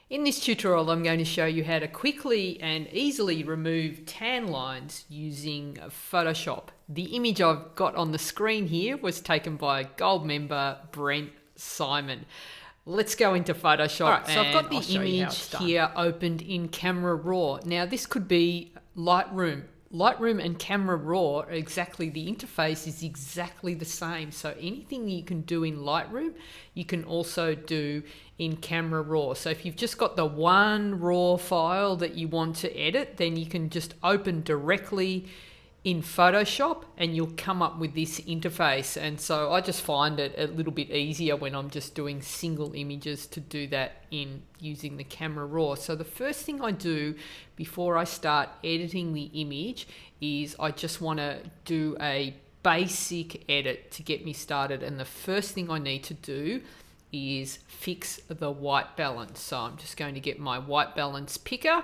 In this tutorial, I'm going to show you how to quickly and easily remove tan lines using Photoshop. The image I've got on the screen here was taken by gold member Brent Simon. Let's go into Photoshop. Alright, so I've got the image here opened in Camera Raw. Now this could be Lightroom. Lightroom and Camera Raw are exactly, the interface is exactly the same. So anything you can do in Lightroom, you can also do in Camera Raw. So if you've just got the one raw file that you want to edit, then you can just open directly in Photoshop and you'll come up with this interface. And so I just find it a little bit easier when I'm just doing single images to do that in using the Camera Raw. So the first thing I do before I start editing the image is I just want to do a basic edit to get me started. And the first thing I need to do is fix the white balance. So I'm just going to get my white balance picker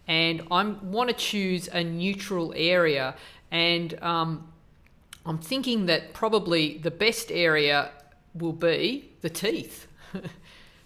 and I want to choose a neutral area, and I'm thinking that probably the best area will be the teeth.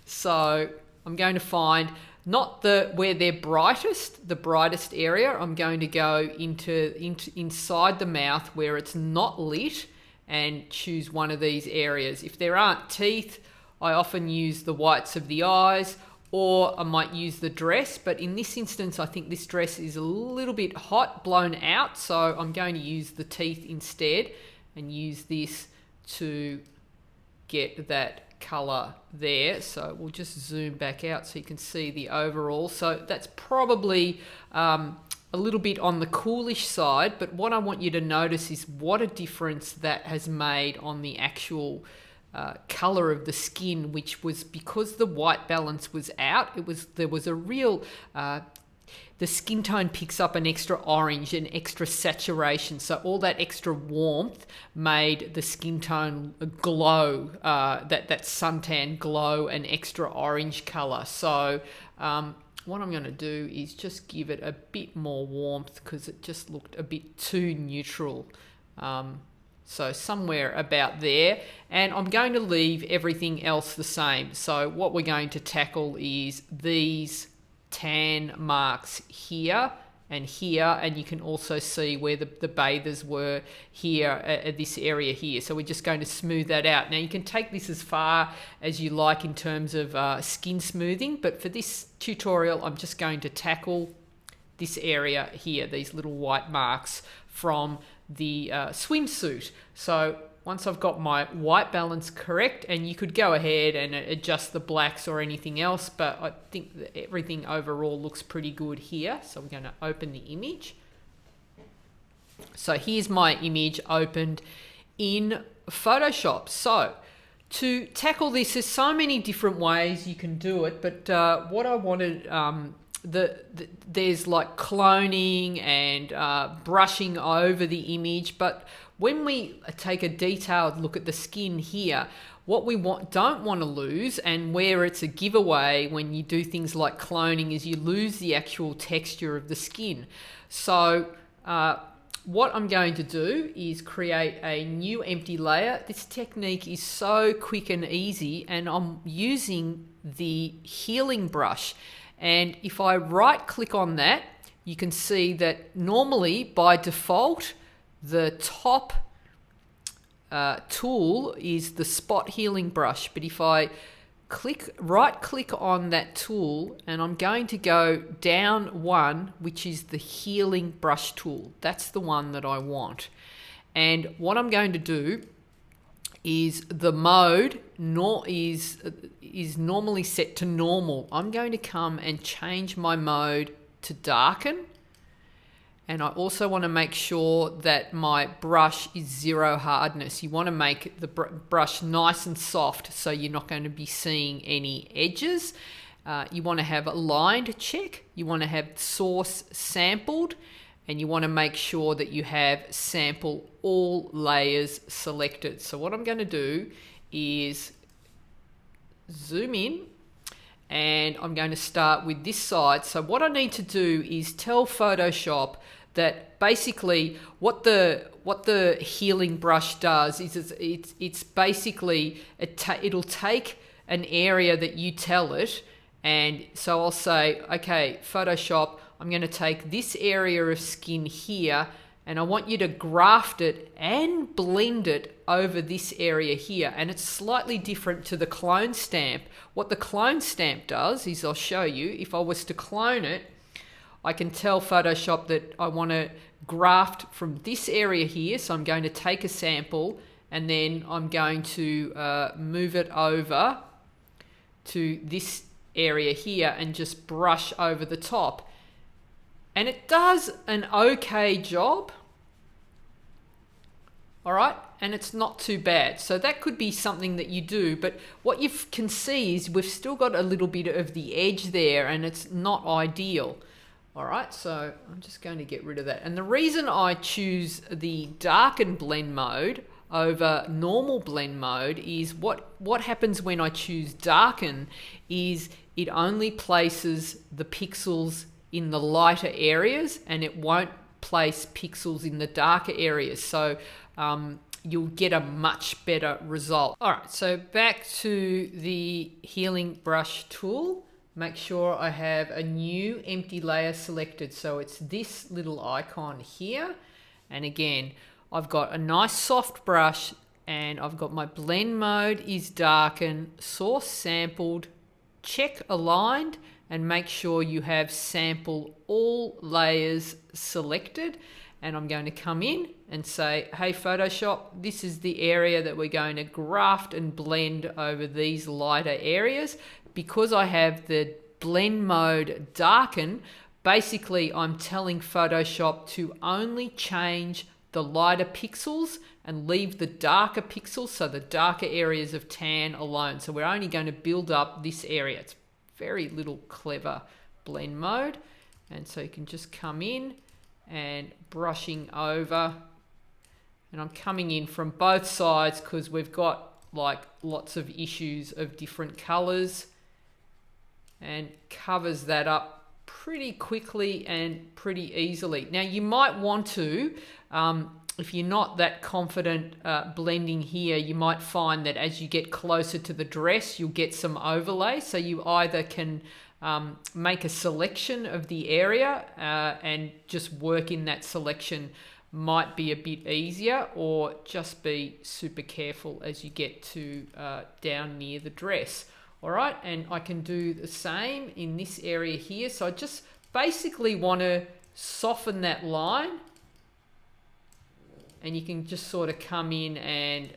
So I'm going to find not where they're brightest, the brightest area. I'm going to go inside the mouth where it's not lit and choose one of these areas. If there aren't teeth, I often use the whites of the eyes, or I might use the dress, but in this instance, I think this dress is a little bit hot, blown out, so I'm going to use the teeth instead and use this to get that color there. So we'll just zoom back out so you can see the overall. So that's probably a little bit on the coolish side, but what I want you to notice is what a difference that has made on the actual color of the skin, which was because the white balance was out. There was a real the skin tone picks up an extra orange and extra saturation, so all that extra warmth made the skin tone glow, that suntan glow, an extra orange color. So what I'm going to do is just give it a bit more warmth because it just looked a bit too neutral. So somewhere about there, and I'm going to leave everything else the same. So what we're going to tackle is these tan marks here, and you can also see where the bathers were here at this area here. So we're just going to smooth that out. Now you can take this as far as you like in terms of skin smoothing, but for this tutorial I'm just going to tackle this area here, these little white marks from the swimsuit. So once I've got my white balance correct, and you could go ahead and adjust the blacks or anything else, but I think that everything overall looks pretty good here. So we're going to open the image. So here's my image opened in Photoshop. So to tackle this, there's so many different ways you can do it, but what I wanted, there's like cloning and brushing over the image, but when we take a detailed look at the skin here, what we don't want to lose, and where it's a giveaway when you do things like cloning, is you lose the actual texture of the skin. So what I'm going to do is create a new empty layer. This technique is so quick and easy, and I'm using the healing brush. And if I right click on that, you can see that normally by default, the top tool is the spot healing brush. But if I right click on that tool, and I'm going to go down one, which is the healing brush tool. That's the one that I want. And what I'm going to do is the mode is normally set to normal. I'm going to come and change my mode to darken, and I also want to make sure that my brush is zero hardness. You want to make the brush nice and soft so you're not going to be seeing any edges. You want to have aligned check, you want to have source sampled, and you want to make sure that you have sample all layers selected. So what I'm going to do is zoom in, and I'm going to start with this side. So what I need to do is tell Photoshop that basically what the healing brush does is it's basically it'll take an area that you tell it, And so I'll say, okay, Photoshop, I'm going to take this area of skin here and I want you to graft it and blend it over this area here. And it's slightly different to the clone stamp. What the clone stamp does is, I'll show you, if I was to clone it, I can tell Photoshop that I want to graft from this area here. So I'm going to take a sample and then I'm going to move it over to this area here and just brush over the top. And it does an okay job. All right, and it's not too bad. So that could be something that you do, but what you can see is we've still got a little bit of the edge there and it's not ideal. All right, so I'm just going to get rid of that. And the reason I choose the darken blend mode over normal blend mode is what happens when I choose darken is it only places the pixels in the lighter areas and it won't place pixels in the darker areas. So you'll get a much better result. All right, so back to the healing brush tool. Make sure I have a new empty layer selected. So it's this little icon here. And again, I've got a nice soft brush and I've got my blend mode is darken, source sampled, check aligned, and make sure you have sample all layers selected. And I'm going to come in and say, hey Photoshop, this is the area that we're going to graft and blend over these lighter areas. Because I have the blend mode darken, basically I'm telling Photoshop to only change the lighter pixels and leave the darker pixels, so the darker areas of tan alone. So we're only going to build up this area. It's very little clever blend mode. And so you can just come in and brushing over. And I'm coming in from both sides because we've got like lots of issues of different colors, and covers that up pretty quickly and pretty easily. Now you might want to, if you're not that confident blending here, you might find that as you get closer to the dress, you'll get some overlay. So you either can make a selection of the area and just work in that selection, might be a bit easier, or just be super careful as you get to down near the dress. All right, and I can do the same in this area here. So I just basically want to soften that line, and you can just sort of come in and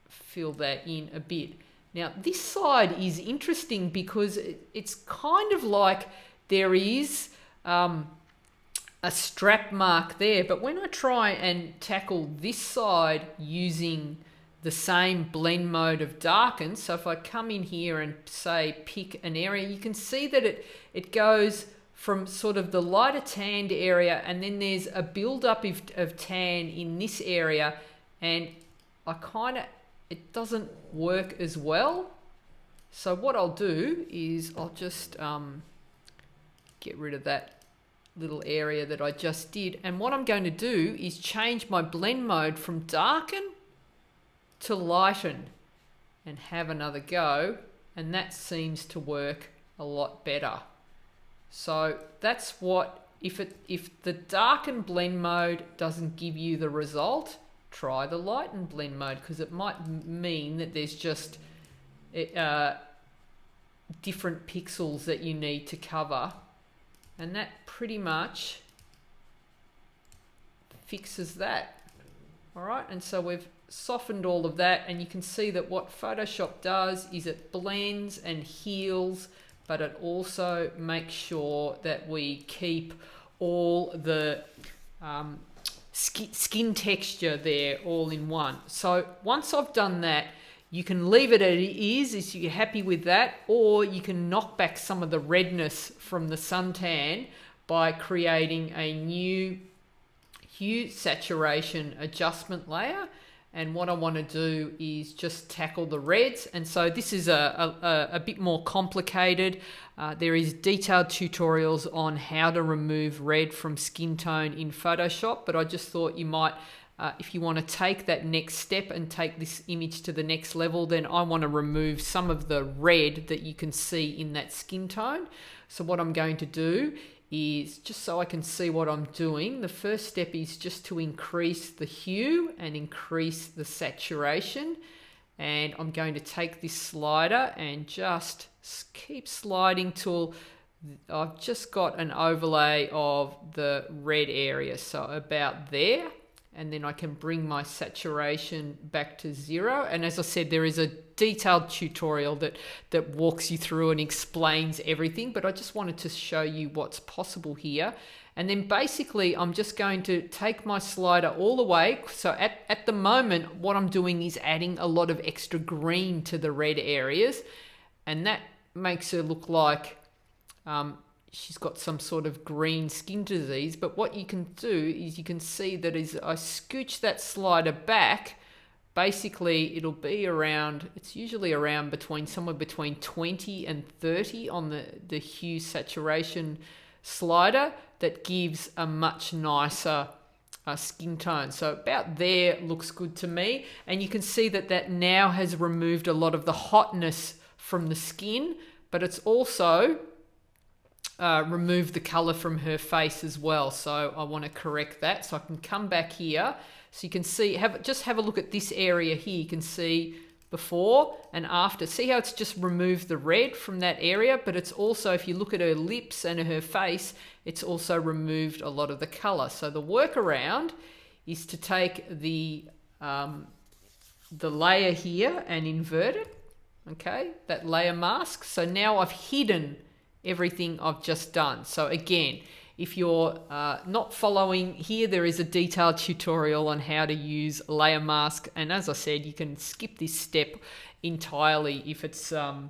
fill that in a bit. Now this side is interesting because it's kind of like there is a strap mark there, but when I try and tackle this side using the same blend mode of darken, so if I come in here and say pick an area, you can see that it goes from sort of the lighter tanned area, and then there's a build-up of tan in this area, and it doesn't work as well. So what I'll do is I'll just get rid of that little area that I just did, and what I'm going to do is change my blend mode from darken to lighten and have another go, and that seems to work a lot better. So that's what, if the darken blend mode doesn't give you the result, try the lighten blend mode, because it might mean that there's just different pixels that you need to cover, and that pretty much fixes that. All right, and so we've softened all of that, and you can see that what Photoshop does is it blends and heals, but it also makes sure that we keep all the skin texture there all in one. So once I've done that, you can leave it as it is if you're happy with that, or you can knock back some of the redness from the suntan by creating a new hue saturation adjustment layer. And what I want to do is just tackle the reds. And so this is a bit more complicated. There is detailed tutorials on how to remove red from skin tone in Photoshop, but I just thought you might if you want to take that next step and take this image to the next level, then I want to remove some of the red that you can see in that skin tone. So what I'm going to do is, just so I can see what I'm doing, the first step is just to increase the hue and increase the saturation. And I'm going to take this slider and just keep sliding till I've just got an overlay of the red area, so about there. And then I can bring my saturation back to 0. And as I said, there is a detailed tutorial that walks you through and explains everything, but I just wanted to show you what's possible here. And then basically I'm just going to take my slider all the way. So at the moment, what I'm doing is adding a lot of extra green to the red areas, and that makes her look like she's got some sort of green skin disease. But what you can do is you can see that as I scooch that slider back, basically it'll be around, it's usually around somewhere between 20 and 30 on the hue saturation slider, that gives a much nicer skin tone. So about there looks good to me. And you can see that now has removed a lot of the hotness from the skin, but it's also remove the color from her face as well. So I want to correct that. So I can come back here. So you can see, just have a look at this area here. You can see before and after. See how it's just removed the red from that area, but it's also, if you look at her lips and her face, it's also removed a lot of the color. So the workaround is to take the layer here and invert it. Okay, that layer mask. So now I've hidden everything I've just done. So again, if you're not following here, there is a detailed tutorial on how to use layer mask. And as I said, you can skip this step entirely if it's a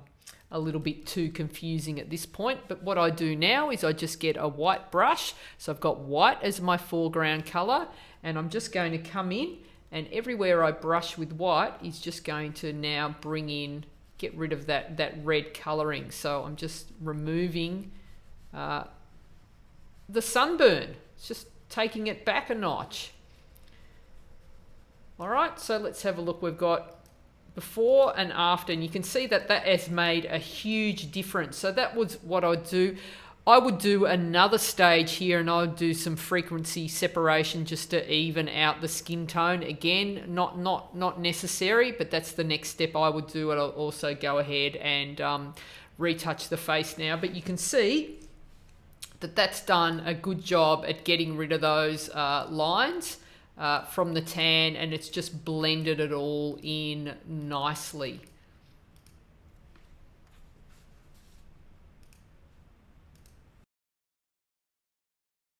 little bit too confusing at this point. But what I do now is I just get a white brush. So I've got white as my foreground color, and I'm just going to come in, and everywhere I brush with white is just going to now get rid of that red coloring. So I'm just removing the sunburn. It's just taking it back a notch. All right, so let's have a look. We've got before and after, and you can see that has made a huge difference. So that was what I'd do. I would do another stage here, and I would do some frequency separation just to even out the skin tone. Again, not necessary, but that's the next step I would do. And I'll also go ahead and retouch the face now. But you can see that's done a good job at getting rid of those lines from the tan, and it's just blended it all in nicely.